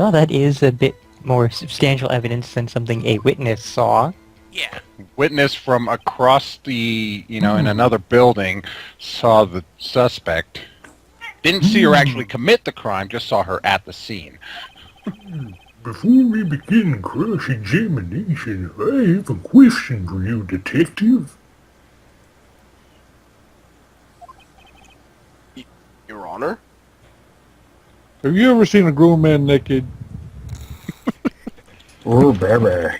Well, that is a bit more substantial evidence than something a witness saw. Yeah. Witness from across the, in another building saw the suspect. Didn't see her actually commit the crime, just saw her at the scene. Before we begin cross-examination, I have a question for you, detective. Your Honor? Have you ever seen a grown man naked? Oh, baby.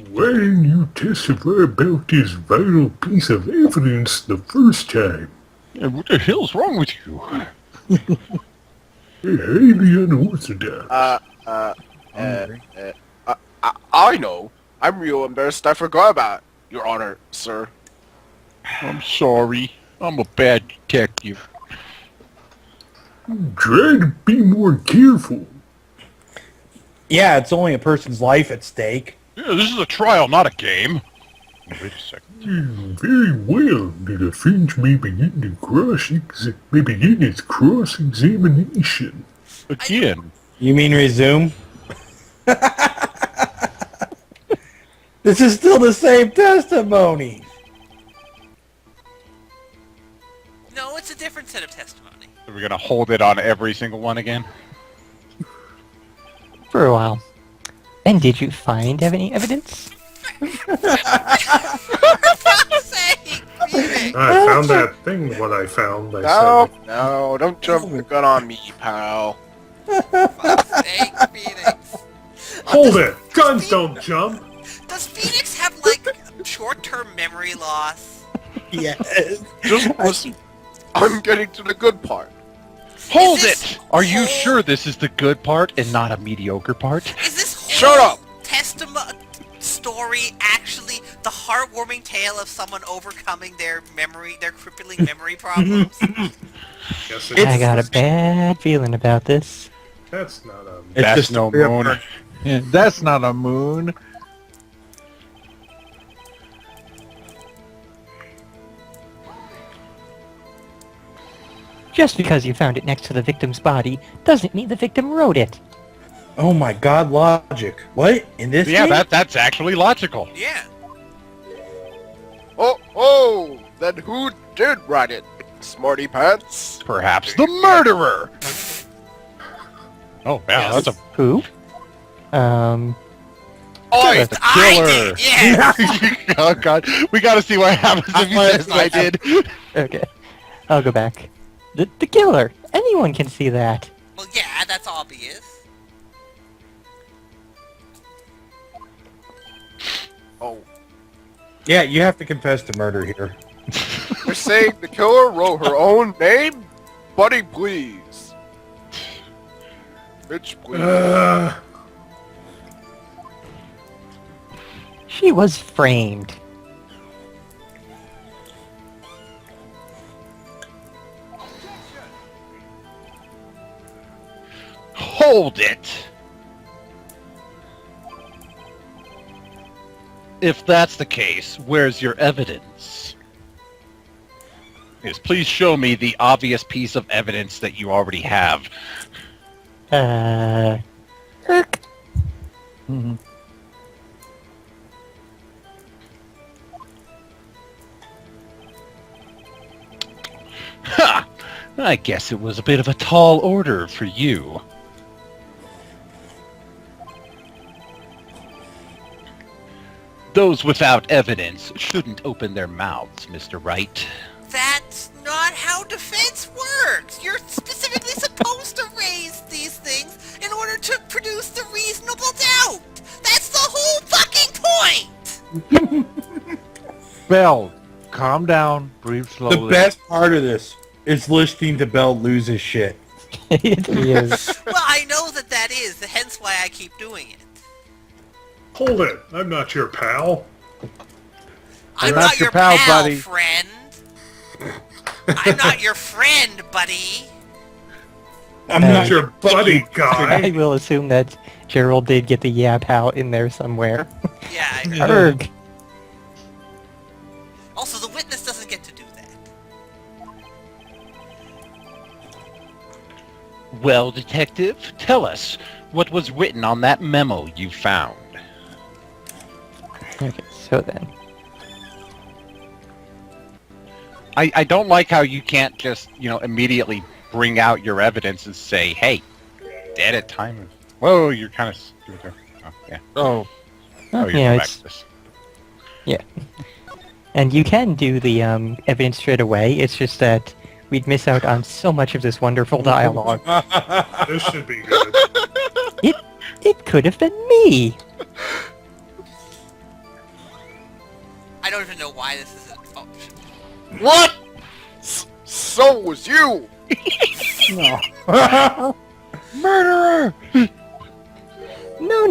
Why didn't you testify about this vital piece of evidence the first time? And what the hell's wrong with you? Highly unorthodox. I know. I'm real embarrassed I forgot about it, Your Honor, sir. I'm sorry. I'm a bad detective. Try to be more careful. Yeah, it's only a person's life at stake. Yeah, this is a trial, not a game. Wait a second. Very well. The defense may begin its cross-examination. Again. You mean resume? This is still the same testimony. No, it's a different set of testimony. Are we going to hold it on every single one again? For a while. And did you find any evidence? For fuck's sake! Phoenix! I found that thing, what I found. No, don't jump the gun on me, pal. For fuck's sake, Phoenix! Hold it! Guns don't jump! Does Phoenix have, like, short-term memory loss? Yes. Just listen. I'm getting to the good part. Hold this it! Are you whole- sure this is the good part and not a mediocre part? Is this whole Shut up! story actually the heartwarming tale of someone overcoming their crippling memory problems? Yes, I got a bad feeling about this. That's not a... It's That's just no a real moon. person. Yeah, that's not a moon. Just because you found it next to the victim's body doesn't mean the victim wrote it. Oh my god, logic. What? In this Yeah, game? that's actually logical. Yeah. Oh, then who did write it? Smarty pants? Perhaps the murderer! Oh, yeah, that's a... Who? I the I killer. did, yeah! Oh, God. We gotta see what happens if he says I did. Okay. I'll go back. The killer! Anyone can see that. Well, yeah, that's obvious. Oh, Yeah, you have to confess to murder here. you're saying the killer wrote her own name? Buddy, please. Bitch, please. She was framed. Hold it! If that's the case, where's your evidence? Yes, please show me the obvious piece of evidence that you already have. Ha! I guess it was a bit of a tall order for you. Those without evidence shouldn't open their mouths, Mr. Wright. That's not how defense works! You're specifically supposed to raise these things in order to produce the reasonable doubt! That's the whole fucking point! Bell, calm down, breathe slowly. The best part of this is listening to Bell lose his shit. It is. Well, I know that is, hence why I keep doing it. Hold it! I'm not your pal. I'm not not your your pal, pal, buddy. friend. I'm not your friend, buddy. I'm Uh, not Your buddy I guy. will assume that Gerald did get the yeah pal in there somewhere. Yeah, I know. Erg. Also, the witness doesn't get to do that. Well, detective, tell us, what was written on that memo you found. Okay, so then. I don't like how you can't just, immediately bring out your evidence and say, hey, dead at time of... Whoa, you're kind of stupid there. Oh, yeah. Oh, Oh, you're yeah, back it's... to this. Yeah. And you can do the evidence straight away, it's just that we'd miss out on so much of this wonderful dialogue. This should be good. It could have been me! I don't even know why this is an option. What? So was you. murderer! No.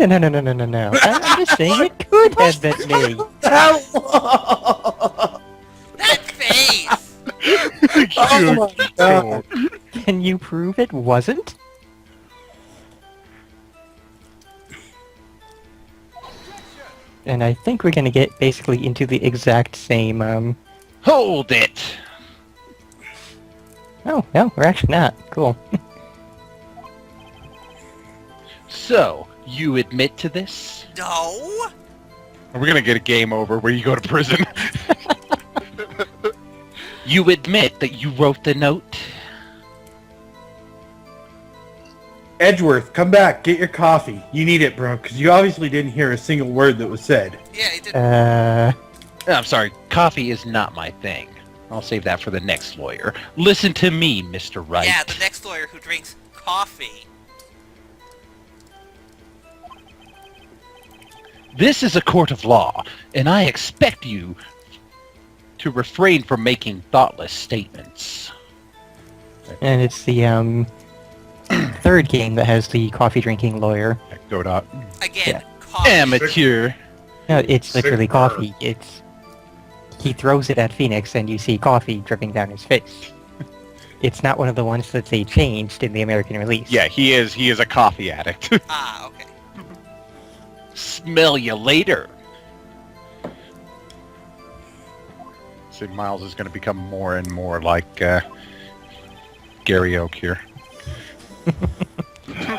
I'm just saying it could have been me. That face! Oh my God. Can you prove it wasn't? And I think we're gonna get basically into the exact same, Hold it! Oh, no, we're actually not. Cool. So, you admit to this? No? We're gonna get a game over where you go to prison. You admit that you wrote the note? Edgeworth, come back. Get your coffee. You need it, bro, because you obviously didn't hear a single word that was said. Yeah, he did. I'm sorry, coffee is not my thing. I'll save that for the next lawyer. Listen to me, Mr. Wright. Yeah, the next lawyer who drinks coffee. This is a court of law, and I expect you to refrain from making thoughtless statements. And it's the, third game that has the coffee drinking lawyer. Go dot. Again, Yeah. coffee. Amateur. No, it's literally Sick burn. coffee. He throws it at Phoenix and you see coffee dripping down his face. It's not one of the ones that they changed in the American release. Yeah, he is a coffee addict. Ah, okay. Smell you later. See, Miles is going to become more and more like Gary Oak here.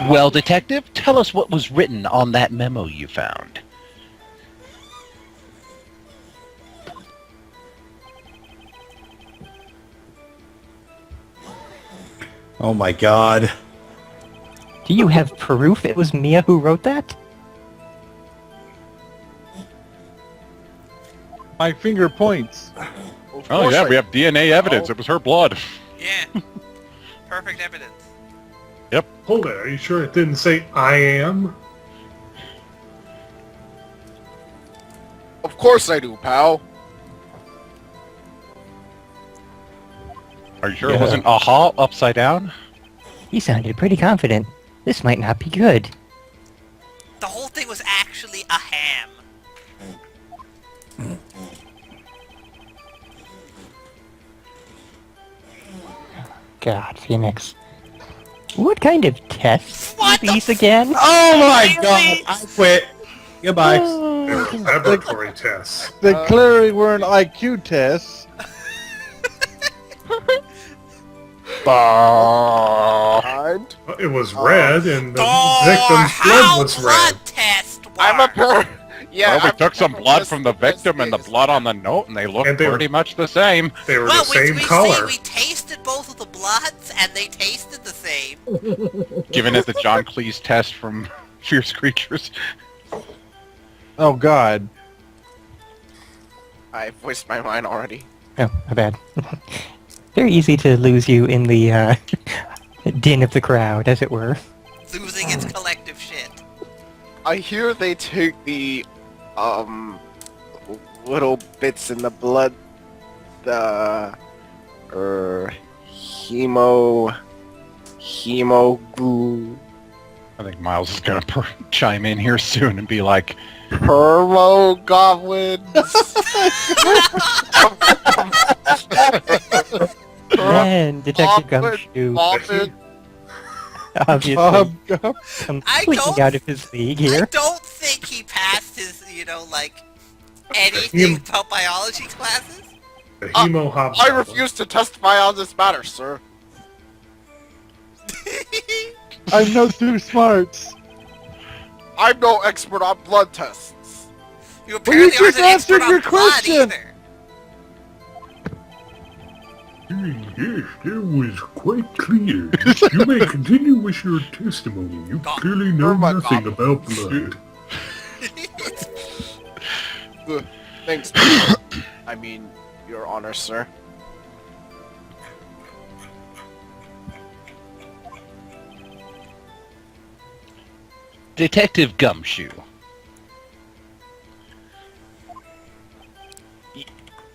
Well, detective, tell us what was written on that memo you found. Oh my God. Do you have proof it was Mia who wrote that? My finger points. Of Oh course yeah, I- we have DNA evidence. It was her blood. Yeah. Perfect evidence. Hold it, are you sure it didn't say I am? Of course I do, pal. Are you sure Yeah. it wasn't aha upside down? He sounded pretty confident. This might not be good. The whole thing was actually a ham. God, Phoenix. What kind of tests are What the these again? Oh my Really? God. I quit. Goodbye. They're laboratory tests. They clearly weren't IQ tests. And It was red, and the Oh, victim's how blood was blood red. test work. I'm a per. Yeah, Well, we I'm took some a blood from the victim and the investigator. blood on the note, and they look And they were- pretty much the same. They were Well, the same we color. we tasted both of the bloods, and they tasted the same. Given it the John Cleese test from Fierce Creatures. Oh God. I voiced my mind already. Oh, my bad. Very easy to lose you in the, din of the crowd, as it were. Losing its collective shit. I hear they take the little bits in the blood, the hemo goo, I think Miles is going to chime in here soon and be like, permo goblins. And Detective Gumshoe, Muffin. obviously completely don't- out of his league I here. don't think he passed his, anything about biology classes. The hemo I refuse to testify on this matter, sir. I'm no too smart. I'm no expert on blood tests. You Well, you apparently aren't just an expert answered your on blood question. either. Yes, that was quite clear. You may continue with your testimony. You clearly know Oh my nothing God. about blood. Thanks. I mean, Your Honor, sir. Detective Gumshoe.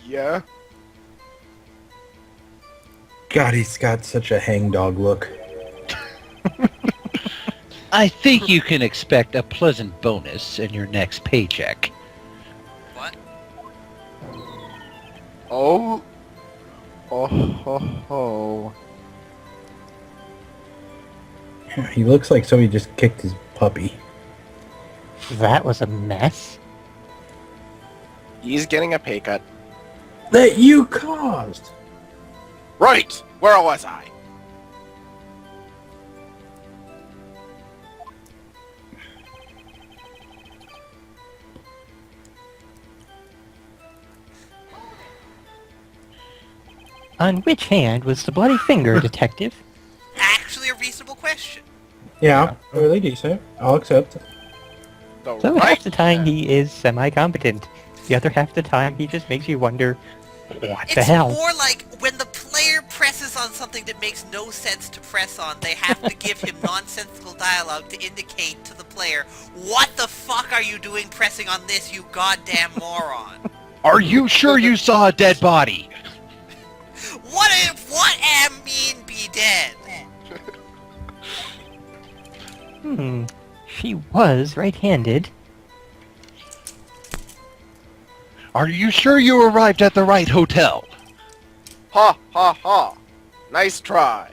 Yeah? God, he's got such a hangdog look. I think you can expect a pleasant bonus in your next paycheck. What? Oh? Oh ho ho. He looks like somebody just kicked his puppy. That was a mess. He's getting a pay cut. That you caused! Right! Where was I? On which hand was the bloody finger, detective? Actually a reasonable question. Yeah, really decent. I'll accept. The So right half the time hand. he is semi-competent. The other half the time he just makes you wonder, what the It's hell? more like when the player presses on something that makes no sense to press on, they have to give him nonsensical dialogue to indicate to the player, what the fuck are you doing pressing on this, you goddamn moron? Are you sure you saw a dead body? What am mean be dead? She was right-handed. Are you sure you arrived at the right hotel? Ha ha ha. Nice try.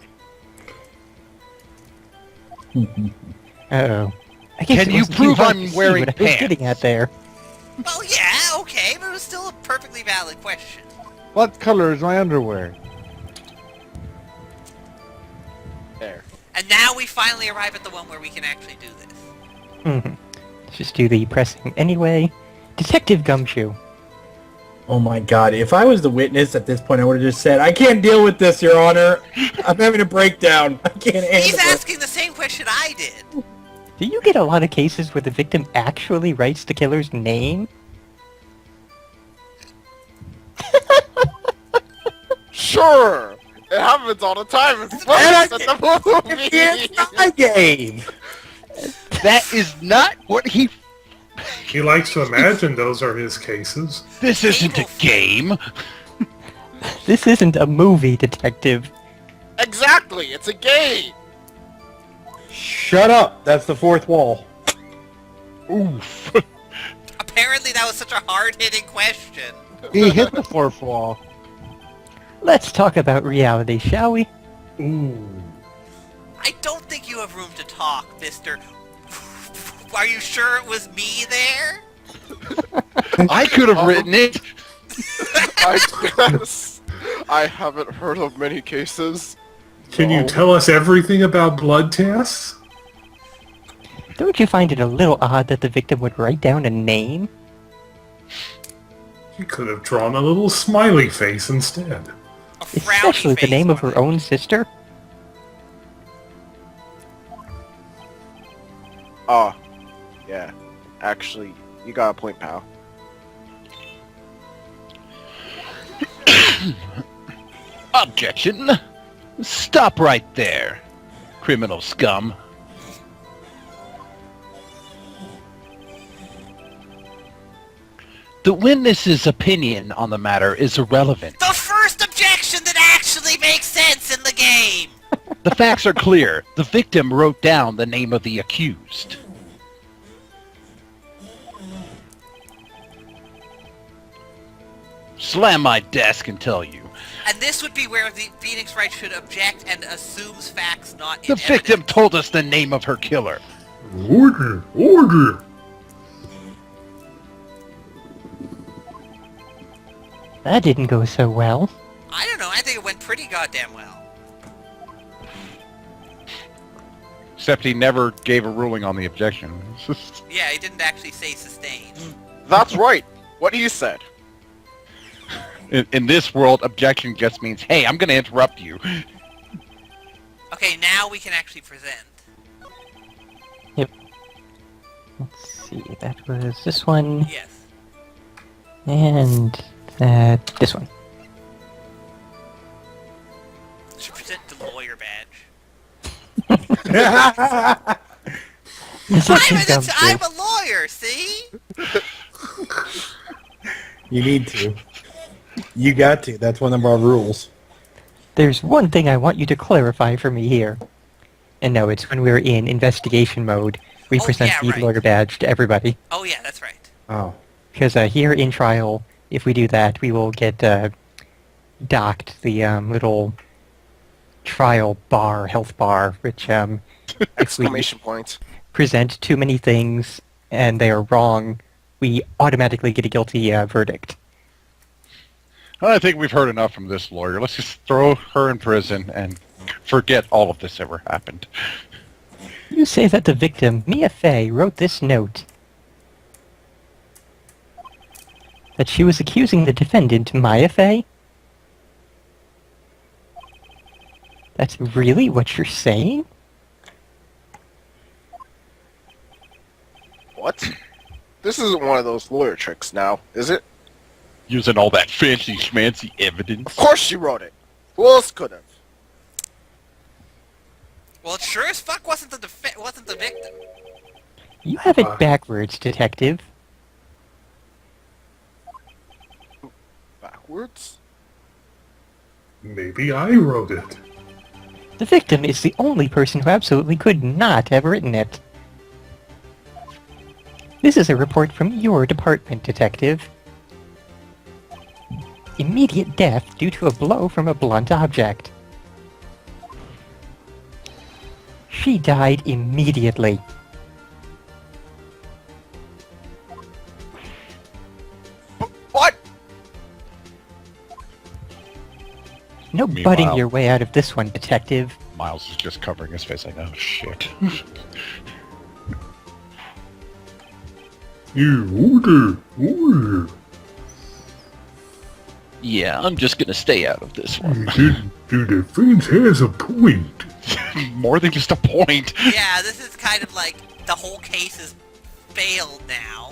Uh-oh. I guess Can it you wasn't too prove hard I'm to see wearing what I was pants? getting at there. Well, yeah, okay, but it was still a perfectly valid question. What color is my underwear? There. And now we finally arrive at the one where we can actually do this. Let's just do the pressing anyway. Detective Gumshoe. Oh my god, if I was the witness at this point, I would have just said, I can't deal with this, Your Honor. I'm having a breakdown. I can't handle He's it. asking the same question I did. Do you get a lot of cases where the victim actually writes the killer's name? Sure! It happens all the time. It's And I- funny at the movie. It's my game. That is not what he... He likes to imagine those are his cases. This isn't a game. This isn't a movie, detective. Exactly, it's a game. Shut up. That's the fourth wall. Oof. Apparently that was such a hard-hitting question. He hit the fourth wall. Let's talk about reality, shall we? Ooh. I don't think you have room to talk, mister. Are you sure it was me there? I could have written it. I guess I haven't heard of many cases. Can you tell us everything about blood tests? Don't you find it a little odd that the victim would write down a name? You could have drawn a little smiley face instead. A frowny Especially the face name of on her it. own sister? Oh, yeah. Actually, you got a point, pal. Objection. Stop right there, criminal scum. The witness's opinion on the matter is irrelevant. The first objection that actually makes sense in the game! The facts are clear. The victim wrote down the name of the accused. Slam my desk and tell you. And this would be where the Phoenix Wright should object and assumes facts not The in victim evidence. told us the name of her killer. Order! Order! That didn't go so well. I don't know, I think it went pretty goddamn well. Except he never gave a ruling on the objection. Yeah, he didn't actually say sustained. That's right. What he said. In this world, objection just means, hey, I'm going to interrupt you. Okay, now we can actually present. Let's see, that was this one, Yes. and this one. Should present the lawyer badge. I'm a lawyer, see? You need to. You got to. That's one of our rules. There's one thing I want you to clarify for me here. And no, it's when we're in investigation mode, we Oh, present yeah, the right. lawyer badge to everybody. Oh yeah, that's right. Oh. Because here in trial, if we do that, we will get docked the little trial bar, health bar, which if we Exclamation point. present too many things and they are wrong, we automatically get a guilty verdict. I think we've heard enough from this lawyer. Let's just throw her in prison and forget all of this ever happened. You say that the victim, Mia Fey, wrote this note. That she was accusing the defendant, Maya Fey? That's really what you're saying? What? This isn't one of those lawyer tricks now, is it? Using all that fancy schmancy evidence. Of course she wrote it. Who else could have? Well, it sure as fuck wasn't the victim. You have it backwards, detective. Backwards? Maybe I wrote it. The victim is the only person who absolutely could not have written it. This is a report from your department, detective. Immediate death due to a blow from a blunt object. She died immediately. What? No Meanwhile- butting your way out of this one, detective. Miles is just covering his face like, oh shit. Here, order. Yeah, I'm just gonna stay out of this one. The defense has a point. More than just a point. Yeah, this is kind of like the whole case has failed now.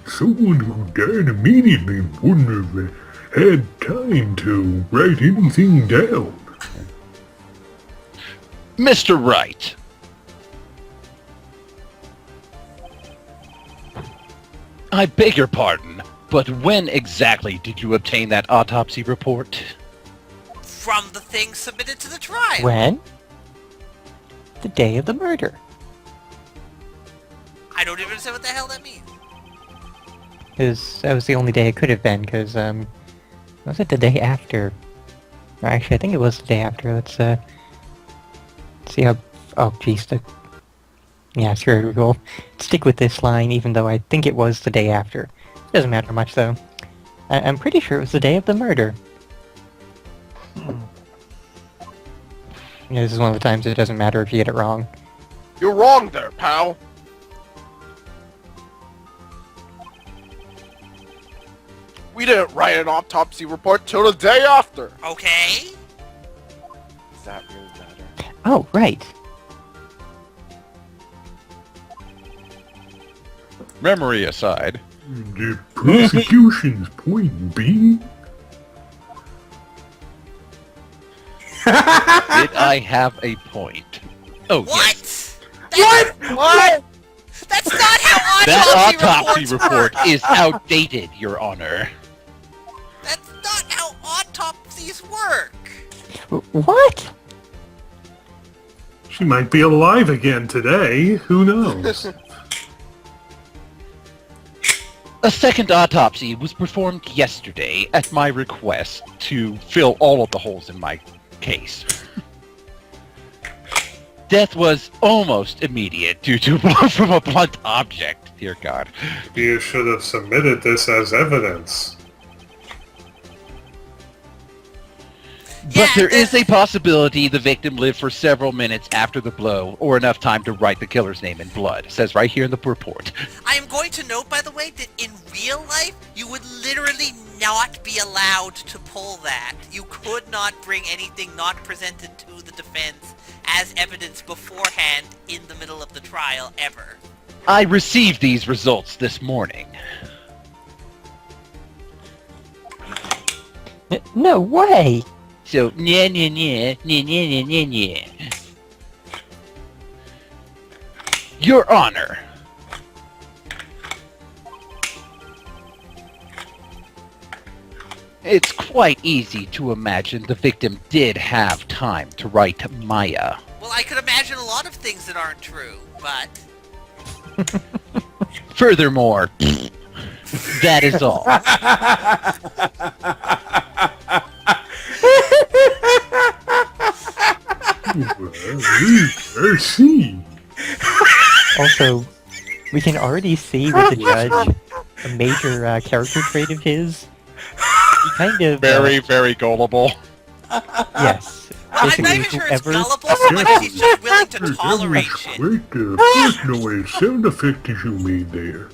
Someone who died immediately wouldn't have had time to write anything down. Mr. Wright. I beg your pardon, but when exactly did you obtain that autopsy report? From the thing submitted to the trial. When? The day of the murder. I don't even understand what the hell that means. Because that was the only day it could have been, because, was it the day after? Or actually, I think it was the day after. Let's see how... Oh, jeez. Yeah, sure, we'll stick with this line, even though I think it was the day after. Doesn't matter much, though. I'm pretty sure it was the day of the murder. Yeah, this is one of the times it doesn't matter if you get it wrong. You're wrong there, pal. We didn't write an autopsy report till the day after. Okay. Does that really matter? Oh, right. Memory aside. The prosecution's point being, Did I have a point? Oh, yes. What? What? That's not how That autopsy autopsy reports report work. is outdated, Your Honor. That's not how autopsies work. What? she might be alive again today. Who knows? A second autopsy was performed yesterday at my request to fill all of the holes in my case. Death was almost immediate due to a blow from a blunt object. Dear God. You should have submitted this as evidence. But there is a possibility the victim lived for several minutes after the blow, or enough time to write the killer's name in blood. It says right here in the report. I am going to note, by the way, that in real life, you would literally not be allowed to pull that. You could not bring anything not presented to the defense as evidence beforehand in the middle of the trial, ever. I received these results this morning. No way! So, nya nya nya, nya nya nya nya nya. Your Honor. It's quite easy to imagine the victim did have time to write Maya. Well, I could imagine a lot of things that aren't true, but... Furthermore, that is all. I see. Also, we can already see with the judge a major character trait of his. He kind of... Very gullible. yes. I'm not even sure it's gullible so much as he's just willing to tolerate shit. Quite the personal sound effect you made there.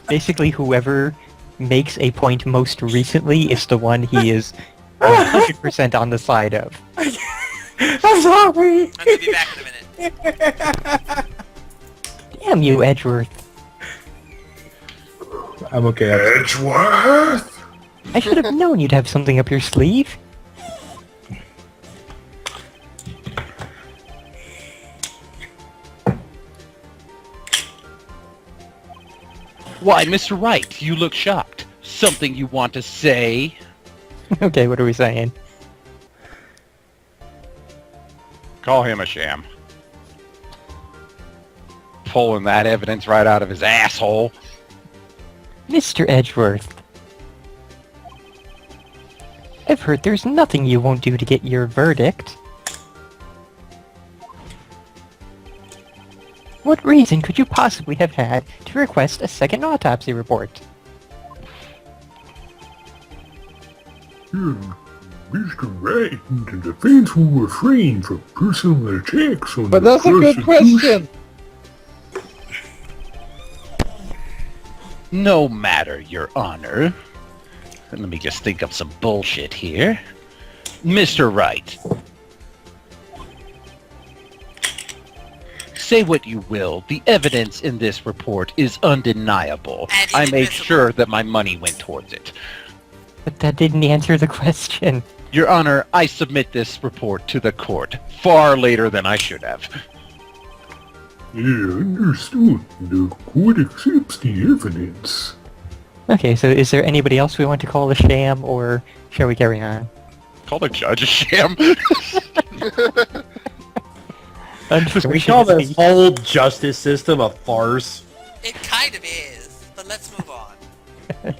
Basically, whoever makes a point most recently is the one he is 100% on the side of. I'm sorry. I'm gonna be back in a minute. Damn you, Edgeworth. I'm okay. Edgeworth? I should have known you'd have something up your sleeve. Why, Mr. Wright, you look shocked. Something you want to say? Okay, what are we saying? Call him a sham. Pulling that evidence right out of his asshole. Mr. Edgeworth. I've heard there's nothing you won't do to get your verdict. What reason could you possibly have had to request a second autopsy report? Mr. Wright and the defense will refrain from personal attacks on But the that's a good prosecution. question. No matter, Your Honor. Let me just think of some bullshit here. Mr. Wright. Say what you will, the evidence in this report is undeniable. And I made inadmissible. sure that my money went towards it. But that didn't answer the question. Your Honor, I submit this report to the court far later than I should have. Yeah, understood. The court accepts the evidence. Okay, so is there anybody else we want to call a sham, or shall we carry on? Call the judge a sham. Can we call this whole justice system a farce? It kind of is, but let's move on.